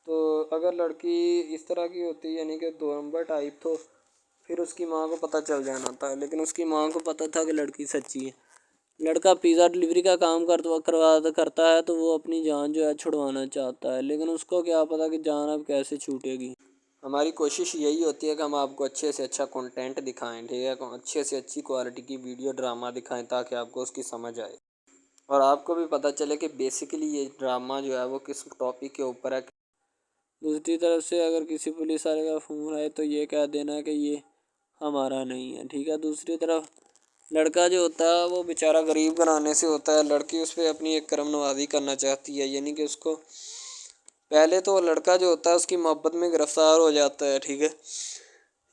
تو اگر لڑکی اس طرح کی ہوتی یعنی کہ 2 نمبر ٹائپ تو پھر اس کی ماں کو پتہ چل جانا تھا، لیکن اس کی ماں کو پتہ تھا کہ لڑکی سچی ہے۔ لڑکا پیزا ڈلیوری کا کام کرتا ہے تو وہ اپنی جان جو ہے چھڑوانا چاہتا ہے، لیکن اس کو کیا پتہ کہ جان اب کیسے چھوٹے گی۔ ہماری کوشش یہی ہوتی ہے کہ ہم آپ کو اچھے سے اچھا کنٹینٹ دکھائیں، ٹھیک ہے، اچھے سے اچھی کوالٹی کی ویڈیو ڈرامہ دکھائیں تاکہ آپ کو اس کی سمجھ آئے اور آپ کو بھی پتہ چلے کہ بیسیکلی یہ ڈرامہ جو ہے وہ کس ٹاپک کے اوپر ہے۔ دوسری طرف سے اگر کسی پولیس والے کا فون آئے تو یہ کہہ دینا کہ یہ ہمارا نہیں ہے، ٹھیک ہے۔ دوسری طرف لڑکا جو ہوتا ہے وہ بیچارہ غریب گھرانے سے ہوتا ہے، لڑکی اس پہ اپنی ایک کرم نوازی کرنا چاہتی ہے، یعنی کہ اس کو پہلے تو لڑکا جو ہوتا ہے اس کی محبت میں گرفتار ہو جاتا ہے، ٹھیک ہے،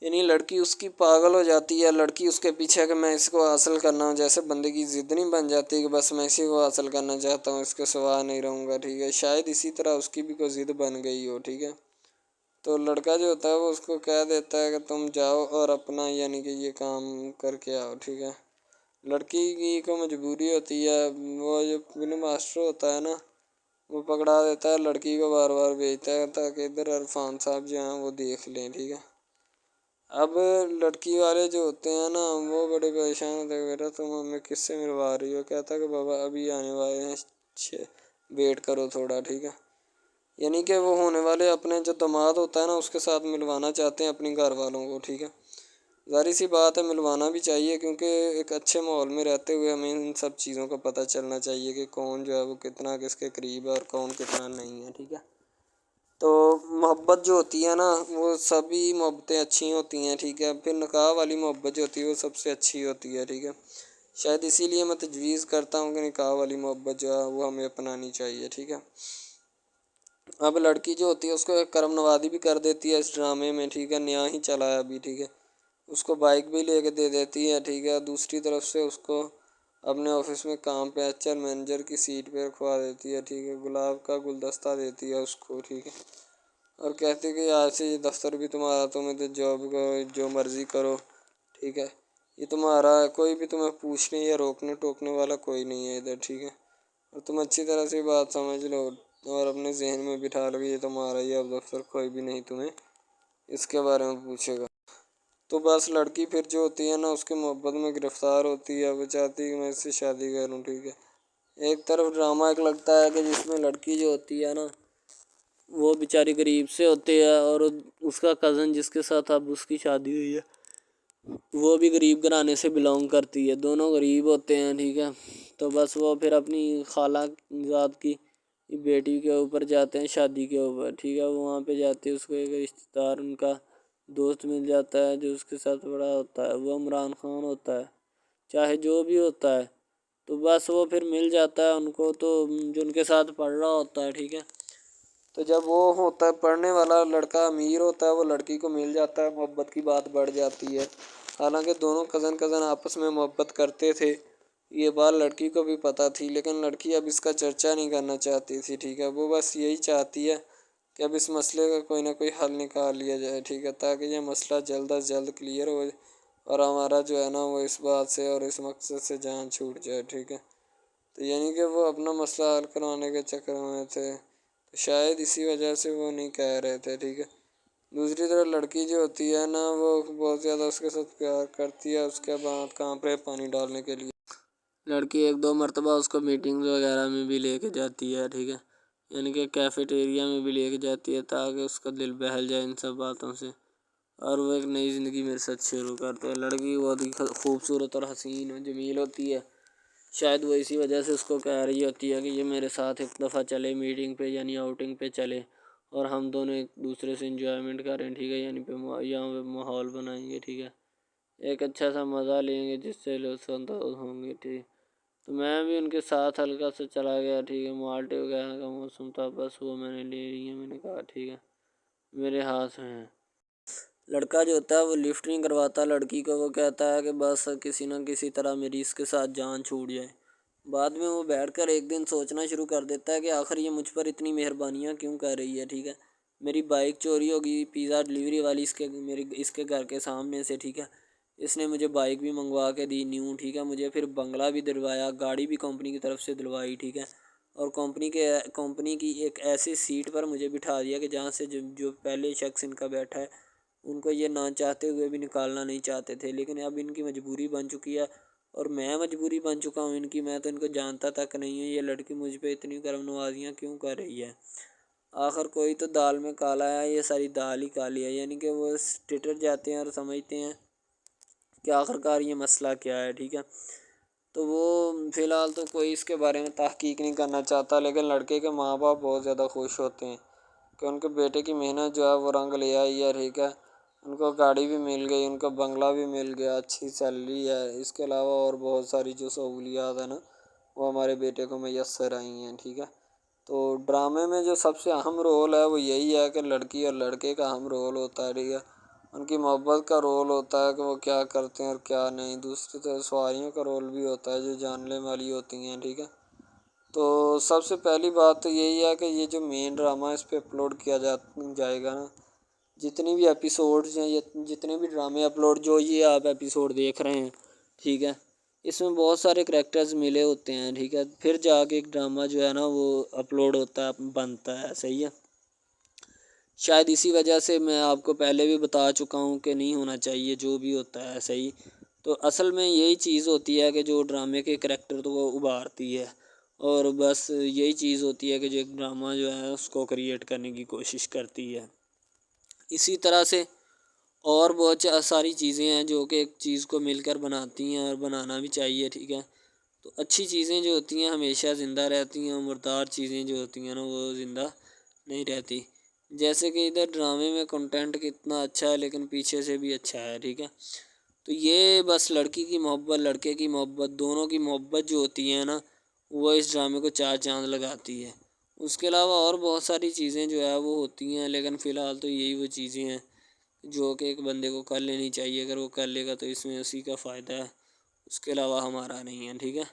یعنی لڑکی اس کی پاگل ہو جاتی ہے، لڑکی اس کے پیچھے کہ میں اس کو حاصل کرنا ہوں، جیسے بندے کی ضد نہیں بن جاتی کہ بس میں اسی کو حاصل کرنا چاہتا ہوں، اس کے سوا نہیں رہوں گا، ٹھیک ہے، شاید اسی طرح اس کی بھی کوئی ضد بن گئی ہو، ٹھیک ہے۔ تو لڑکا جو ہوتا ہے وہ اس کو کہہ دیتا ہے کہ تم جاؤ اور اپنا یعنی کہ یہ کام کر کے آؤ، ٹھیک ہے۔ لڑکی کی کو مجبوری ہوتی ہے، وہ جو فلم ماسٹر ہوتا ہے نا وہ پکڑا دیتا ہے لڑکی کو، بار بار بھیجتا ہے تاکہ ادھر عرفان صاحب جو ہیں وہ دیکھ لیں، ٹھیک ہے۔ اب لڑکی والے جو ہوتے ہیں نا وہ بڑے پریشان ہوتے ہیں، بیٹا تم ہمیں کس سے ملوا رہی ہو، کہتا ہے کہ بابا ابھی آنے والے ہیں، ویٹ کرو تھوڑا، ٹھیک ہے۔ یعنی کہ وہ ہونے والے اپنے جو داماد ہوتا ہے نا اس کے ساتھ ملوانا چاہتے ہیں اپنی گھر والوں کو، ٹھیک ہے۔ ظاہر سی بات ہے ملوانا بھی چاہیے کیونکہ ایک اچھے ماحول میں رہتے ہوئے ہمیں ان سب چیزوں کا پتہ چلنا چاہیے کہ کون جو ہے وہ کتنا کس کے قریب ہے اور کون کتنا نہیں ہے، ٹھیک ہے۔ تو محبت جو ہوتی ہے نا وہ سبھی محبتیں اچھی ہوتی ہیں، ٹھیک ہے، پھر نکاح والی محبت جو ہوتی ہے وہ سب سے اچھی ہوتی ہے، ٹھیک ہے۔ شاید اسی لیے میں تجویز کرتا ہوں کہ نکاح والی محبت جو ہے وہ ہمیں اپنانی چاہیے، ٹھیک ہے۔ اب لڑکی جو ہوتی ہے اس کو ایک کرم نوازی بھی کر دیتی ہے اس ڈرامے میں، ٹھیک ہے، نیا ہی چلا ہے ابھی، ٹھیک ہے، اس کو بائک بھی لے کے دے دیتی ہے، ٹھیک ہے۔ دوسری طرف سے اس کو اپنے آفس میں کام پہ ایچ آر مینیجر کی سیٹ پہ رکھوا دیتی ہے، ٹھیک ہے، گلاب کا گلدستہ دیتی ہے اس کو، ٹھیک ہے، اور کہتی ہے کہ آج سے یہ دفتر بھی تمہارا، تم ادھر جاب کرو جو مرضی کرو، ٹھیک ہے، یہ تمہارا ہے، کوئی بھی تمہیں پوچھنے یا روکنے ٹوکنے والا کوئی نہیں ہے ادھر، ٹھیک ہے، اور تم اچھی طرح سے بات سمجھ لو اور اپنے ذہن میں بٹھا لو کہ یہ تمہارا ہی اب دفتر، کوئی بھی نہیں تمہیں اس کے بارے میں پوچھے گا۔ تو بس لڑکی پھر جو ہوتی ہے نا اس کے محبت میں گرفتار ہوتی ہے، وہ چاہتی ہے کہ میں اس سے شادی کروں، ٹھیک ہے۔ ایک طرف ڈرامہ ایک لگتا ہے کہ جس میں لڑکی جو ہوتی ہے نا وہ بیچاری غریب سے ہوتی ہے اور اس کا کزن جس کے ساتھ اب اس کی شادی ہوئی ہے وہ بھی غریب گھرانے سے بلانگ کرتی ہے، دونوں غریب ہوتے ہیں، ٹھیک ہے۔ تو بس وہ پھر اپنی خالہ ذات کی بیٹی کے اوپر جاتے ہیں شادی کے اوپر، ٹھیک ہے، وہ وہاں پہ جاتے ہیں، اس کو ایک رشتہ دار ان کا دوست مل جاتا ہے جو اس کے ساتھ بڑا ہوتا ہے، وہ عمران خان ہوتا ہے، چاہے جو بھی ہوتا ہے، تو بس وہ پھر مل جاتا ہے ان کو، تو جو ان کے ساتھ پڑھ رہا ہوتا ہے، ٹھیک ہے۔ تو جب وہ ہوتا ہے پڑھنے والا لڑکا امیر ہوتا ہے وہ لڑکی کو مل جاتا ہے، محبت کی بات بڑھ جاتی ہے، حالانکہ دونوں کزن آپس میں محبت کرتے تھے یہ بات لڑکی کو بھی پتہ تھی، لیکن لڑکی اب اس کا چرچا نہیں کرنا چاہتی تھی، ٹھیک ہے۔ وہ بس یہی چاہتی ہے کہ اب اس مسئلے کا کوئی نہ کوئی حل نکال لیا جائے، ٹھیک ہے، تاکہ یہ مسئلہ جلد از جلد کلیئر ہو اور ہمارا جو ہے نا وہ اس بات سے اور اس مقصد سے جان چھوٹ جائے، ٹھیک ہے۔ تو یعنی کہ وہ اپنا مسئلہ حل کروانے کے چکر میں تھے، تو شاید اسی وجہ سے وہ نہیں کہہ رہے تھے، ٹھیک ہے۔ دوسری طرف لڑکی جو ہوتی ہے نا وہ بہت زیادہ اس کے ساتھ پیار کرتی ہے، اس کے بعد کہاں پہ پانی ڈالنے کے لیے لڑکی 1-2 مرتبہ اس کو میٹنگ وغیرہ میں بھی لے کے جاتی ہے، ٹھیک ہے، یعنی کہ کیفیٹیریا میں بھی لے کے جاتی ہے تاکہ اس کا دل بہل جائے ان سب باتوں سے، اور وہ ایک نئی زندگی میرے ساتھ شروع کرتے ہیں۔ لڑکی بہت ہی خوبصورت اور حسین اور جمیل ہوتی ہے، شاید وہ اسی وجہ سے اس کو کہہ رہی ہوتی ہے کہ یہ میرے ساتھ ایک دفعہ چلے میٹنگ پہ، یعنی آؤٹنگ پہ چلے، اور ہم دونوں ایک دوسرے سے انجوائمنٹ کریں، ٹھیک ہے، یعنی یہاں پہ ماحول بنائیں گے، ٹھیک ہے، ایک اچھا سا مزہ لیں گے جس سے لطف اندوز ہوں گے، ٹھیک۔ تو میں بھی ان کے ساتھ ہلکا سے چلا گیا، ٹھیک ہے، مالٹے وغیرہ کا موسم تھا، بس وہ میں نے لے لی ہے، میں نے کہا ٹھیک ہے میرے ہاتھ میں ہے۔ لڑکا جو ہوتا ہے وہ لفٹ نہیں کرواتا لڑکی کو، وہ کہتا ہے کہ بس کسی نہ کسی طرح میری اس کے ساتھ جان چھوٹ جائے۔ بعد میں وہ بیٹھ کر ایک دن سوچنا شروع کر دیتا ہے کہ آخر یہ مجھ پر اتنی مہربانیاں کیوں کر رہی ہے، ٹھیک ہے، میری بائک چوری ہوگی، پیزا ڈلیوری والی اس کے گھر کے سامنے سے، ٹھیک ہے، اس نے مجھے بائک بھی منگوا کے دی نیو، ٹھیک ہے، مجھے پھر بنگلہ بھی دلوایا، گاڑی بھی کمپنی کی طرف سے دلوائی، ٹھیک ہے، اور کمپنی کی ایک ایسی سیٹ پر مجھے بٹھا دیا کہ جہاں سے جو پہلے شخص ان کا بیٹھا ہے ان کو یہ نہ چاہتے ہوئے بھی نکالنا نہیں چاہتے تھے، لیکن اب ان کی مجبوری بن چکی ہے اور میں مجبوری بن چکا ہوں ان کی، میں تو ان کو جانتا تک نہیں ہوں، یہ لڑکی مجھ پہ اتنی کرم نوازیاں کیوں کر رہی ہے۔ آخر کوئی تو دال میں کالا ہے، یہ ساری دال ہی کالی ہے، یعنی کہ وہ ٹٹر جاتے ہیں اور سمجھتے ہیں کہ آخر کار یہ مسئلہ کیا ہے، ٹھیک ہے۔ تو وہ فی الحال تو کوئی اس کے بارے میں تحقیق نہیں کرنا چاہتا، لیکن لڑکے کے ماں باپ بہت زیادہ خوش ہوتے ہیں کہ ان کے بیٹے کی محنت جو ہے وہ رنگ لے آئی ہے، ٹھیک ہے، ان کو گاڑی بھی مل گئی، ان کو بنگلہ بھی مل گیا، اچھی سیلری ہے، اس کے علاوہ اور بہت ساری جو سہولیات ہیں نا وہ ہمارے بیٹے کو میسر آئی ہیں، ٹھیک ہے۔ تو ڈرامے میں جو سب سے اہم رول ہے وہ یہی ہے کہ لڑکی اور لڑکے کا اہم رول ہوتا ہے، ٹھیک ہے، ان کی محبت کا رول ہوتا ہے کہ وہ کیا کرتے ہیں اور کیا نہیں، دوسری طرف سواریوں کا رول بھی ہوتا ہے جو جاننے والی ہوتی ہیں، ٹھیک ہے۔ تو سب سے پہلی بات تو یہی ہے کہ یہ جو مین ڈرامہ اس پہ اپلوڈ کیا جائے گا نا، جتنی بھی ایپیسوڈز ہیں یا جتنے بھی ڈرامے اپلوڈ جو یہ آپ ایپیسوڈ دیکھ رہے ہیں، ٹھیک ہے، اس میں بہت سارے کریکٹرز ملے ہوتے ہیں، ٹھیک ہے، پھر جا کے ایک ڈرامہ جو ہے نا وہ اپلوڈ ہوتا ہے، بنتا ہے، صحیح ہے۔ شاید اسی وجہ سے میں آپ کو پہلے بھی بتا چکا ہوں کہ نہیں ہونا چاہیے جو بھی ہوتا ہے، صحیح۔ تو اصل میں یہی چیز ہوتی ہے کہ جو ڈرامے کے کریکٹر تو وہ ابھارتی ہے، اور بس یہی چیز ہوتی ہے کہ جو ایک ڈرامہ جو ہے اس کو کریٹ کرنے کی کوشش کرتی ہے۔ اسی طرح سے اور بہت ساری چیزیں ہیں جو کہ ایک چیز کو مل کر بناتی ہیں اور بنانا بھی چاہیے، ٹھیک ہے۔ تو اچھی چیزیں جو ہوتی ہیں ہمیشہ زندہ رہتی ہیں، مردار چیزیں جو ہوتی ہیں نا وہ زندہ نہیں رہتی، جیسے کہ ادھر ڈرامے میں کنٹینٹ کتنا اچھا ہے لیکن پیچھے سے بھی اچھا ہے، ٹھیک ہے۔ تو یہ بس لڑکی کی محبت لڑکے کی محبت دونوں کی محبت جو ہوتی ہے نا وہ اس ڈرامے کو 4 چاند لگاتی ہے۔ اس کے علاوہ اور بہت ساری چیزیں جو ہے وہ ہوتی ہیں، لیکن فی الحال تو یہی وہ چیزیں ہیں جو کہ ایک بندے کو کر لینی چاہیے، اگر وہ کر لے گا تو اس میں اسی کا فائدہ ہے، اس کے علاوہ ہمارا نہیں ہے، ٹھیک ہے۔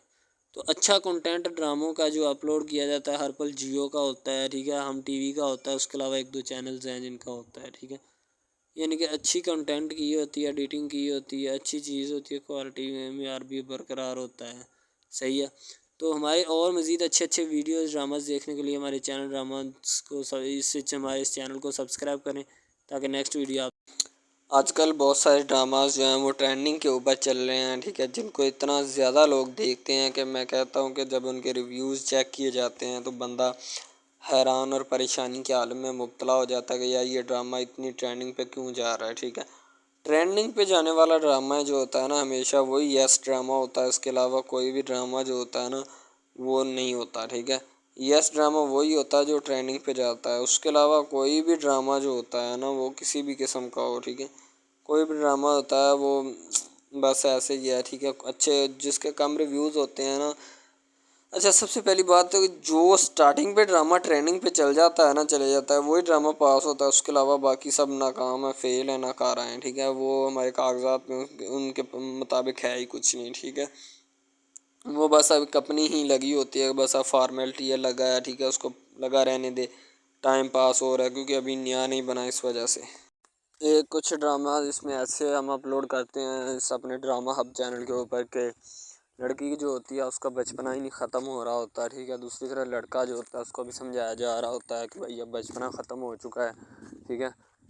تو اچھا کنٹینٹ ڈراموں کا جو اپلوڈ کیا جاتا ہے ہر پل جیو کا ہوتا ہے، ٹھیک ہے، ہم ٹی وی کا ہوتا ہے، اس کے علاوہ 1-2 چینلز ہیں جن کا ہوتا ہے، ٹھیک ہے، یعنی کہ اچھی کنٹینٹ کی ہوتی ہے، ایڈیٹنگ کی ہوتی ہے، اچھی چیز ہوتی ہے، کوالٹی میں معیار بھی برقرار ہوتا ہے، صحیح ہے۔ تو ہمارے اور مزید اچھے ویڈیوز ڈراماز دیکھنے کے لیے ہمارے چینل ڈراماز کو ہمارے اس چینل کو سبسکرائب کریں تاکہ نیکسٹ ویڈیو آپ آج کل بہت سارے ڈراماز جو ہیں وہ ٹرینڈنگ کے اوپر چل رہے ہیں، ٹھیک ہے، جن کو اتنا زیادہ لوگ دیکھتے ہیں کہ میں کہتا ہوں کہ جب ان کے ریویوز چیک کیے جاتے ہیں تو بندہ حیران اور پریشانی کے عالم میں مبتلا ہو جاتا ہے کہ یار یہ ڈرامہ اتنی ٹرینڈنگ پہ کیوں جا رہا ہے، ٹھیک ہے۔ ٹرینڈنگ پہ جانے والا ڈرامہ جو ہوتا ہے نا ہمیشہ وہی یس ڈرامہ ہوتا ہے، اس کے علاوہ کوئی بھی ڈرامہ جو ہوتا ہے نا وہ نہیں ہوتا، ٹھیک ہے۔ یس ڈرامہ وہی ہوتا ہے جو ٹرینڈنگ پہ جاتا ہے، اس کے علاوہ کوئی بھی ڈرامہ جو ہوتا ہے نا وہ کسی بھی قسم کا ہو، ٹھیک ہے، کوئی بھی ڈرامہ ہوتا ہے وہ بس ایسے ہی ہے، ٹھیک ہے، اچھے جس کے کم ریویوز ہوتے ہیں نا۔ اچھا سب سے پہلی بات تو جو سٹارٹنگ پہ ڈرامہ ٹریننگ پہ چل جاتا ہے نا چلے جاتا ہے وہی ڈرامہ پاس ہوتا ہے، اس کے علاوہ باقی سب ناکام ہے، فیل ہے، ناکارہ ہیں، ٹھیک ہے، وہ ہمارے کاغذات میں ان کے مطابق ہے ہی کچھ نہیں، ٹھیک ہے۔ وہ بس اب اپنی ہی لگی ہوتی ہے، بس اب فارمیلٹی ہے، لگا ہے ٹھیک ہے، اس کو لگا رہنے دے، ٹائم پاس ہو رہا ہے کیونکہ ابھی نیا نہیں بنا اس وجہ سے۔ ایک کچھ ڈرامہ اس میں ایسے ہم اپلوڈ کرتے ہیں اس اپنے ڈرامہ ہب چینل کے اوپر کہ لڑکی کی جو ہوتی ہے اس کا بچپنا ہی نہیں ختم ہو رہا ہوتا ہے، ٹھیک ہے، دوسری طرح لڑکا جو ہوتا ہے اس کو بھی سمجھایا جا رہا ہوتا ہے کہ بھائی اب بچپنا ختم ہو چکا ہے، ٹھیک ہے،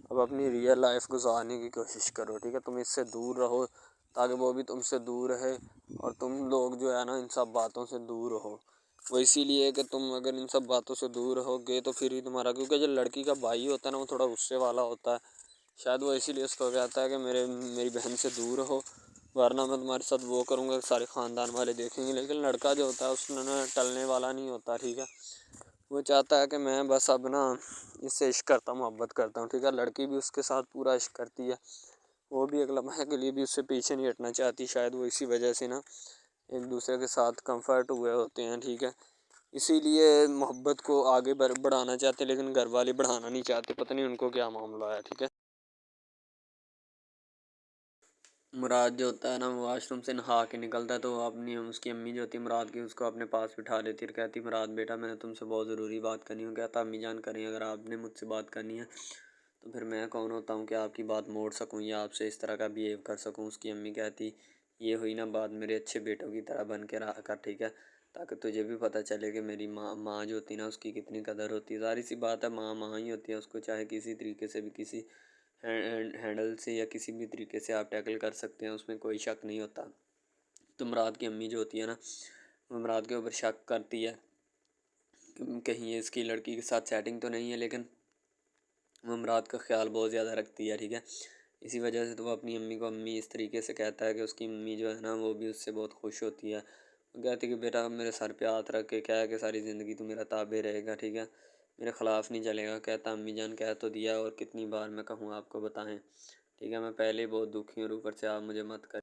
اب اپنی ریئل لائف گزارنے کی کوشش کرو، ٹھیک ہے، تم اس سے دور رہو تاکہ وہ بھی تم سے دور رہے اور تم لوگ جو ہے نا ان سب باتوں سے دور رہو۔ وہ اسی لیے کہ تم اگر ان سب باتوں سے دور رہو گے تو پھر ہی تمہارا، کیونکہ جو لڑکی کا بھائی ہوتا ہے نا وہ تھوڑا غصے والا ہوتا ہے، شاید وہ اسی لیے اس کو کہتا ہے کہ میری بہن سے دور رہو ورنہ میں تمہارے ساتھ وہ کروں گا، سارے خاندان والے دیکھیں گے۔ لیکن لڑکا جو ہوتا ہے اس میں ٹلنے والا نہیں ہوتا، ٹھیک ہے، وہ چاہتا ہے کہ میں بس اب نا اس سے عشق کرتا ہوں، محبت کرتا ہوں، ٹھیک ہے، لڑکی بھی اس کے ساتھ پورا عشق کرتی ہے، وہ بھی ایک لمحے کے لیے بھی اس سے پیچھے نہیں ہٹنا چاہتی، شاید وہ اسی وجہ سے نا ایک دوسرے کے ساتھ کمفرٹ ہوئے ہوتے ہیں، ٹھیک ہے، اسی لیے محبت کو آگے بڑھانا چاہتے لیکن گھر والے بڑھانا نہیں چاہتے، پتہ نہیں ان کو کیا معاملہ ہے، ٹھیک ہے۔ مراد جو ہوتا ہے نا وہ واش روم سے نہا کے نکلتا ہے تو وہ اپنی اس کی امی جو ہوتی ہے مراد کی اس کو اپنے پاس بٹھا لیتی ہے، کہتی مراد بیٹا میں نے تم سے بہت ضروری بات کرنی ہے، کہتا امی جان کریں، اگر آپ نے مجھ سے بات کرنی ہے تو پھر میں کون ہوتا ہوں کہ آپ کی بات موڑ سکوں یا آپ سے اس طرح کا بیہیو کر سکوں۔ اس کی امی کہتی یہ ہوئی نا بات، میرے اچھے بیٹوں کی طرح بن کے رہا کر، ٹھیک ہے، تاکہ تجھے بھی پتہ چلے کہ میری ماں جو ہوتی ہے نا اس کی کتنی قدر ہوتی ہے۔ ظاہر سی بات ہے ماں ہی ہوتی ہے، اس کو چاہے کسی طریقے سے بھی کسی ہینڈل سے یا کسی بھی طریقے سے آپ ٹیکل کر سکتے ہیں، اس میں کوئی شک نہیں ہوتا۔ تو مراد کی امی جو ہوتی ہے نا وہ مراد کے اوپر شک کرتی ہے کہ کہیں یہ اس کی لڑکی کے ساتھ سیٹنگ تو نہیں ہے، لیکن وہ مراد کا خیال بہت زیادہ رکھتی ہے، ٹھیک ہے، اسی وجہ سے تو وہ اپنی امی کو امی اس طریقے سے کہتا ہے کہ اس کی امی جو ہے نا وہ بھی اس سے بہت خوش ہوتی ہے، وہ کہتی ہے کہ بیٹا میرے سر پہ ہاتھ رکھ کے کیا ہے کہ ساری زندگی تو میرا تابع رہے گا، ٹھیک ہے، میرے خلاف نہیں چلے گا۔ کہتا امی جان کہہ تو دیا اور کتنی بار میں کہوں آپ کو بتائیں، ٹھیک ہے، میں پہلے ہی بہت دکھی ہوں اور اوپر سے آپ مجھے مت کر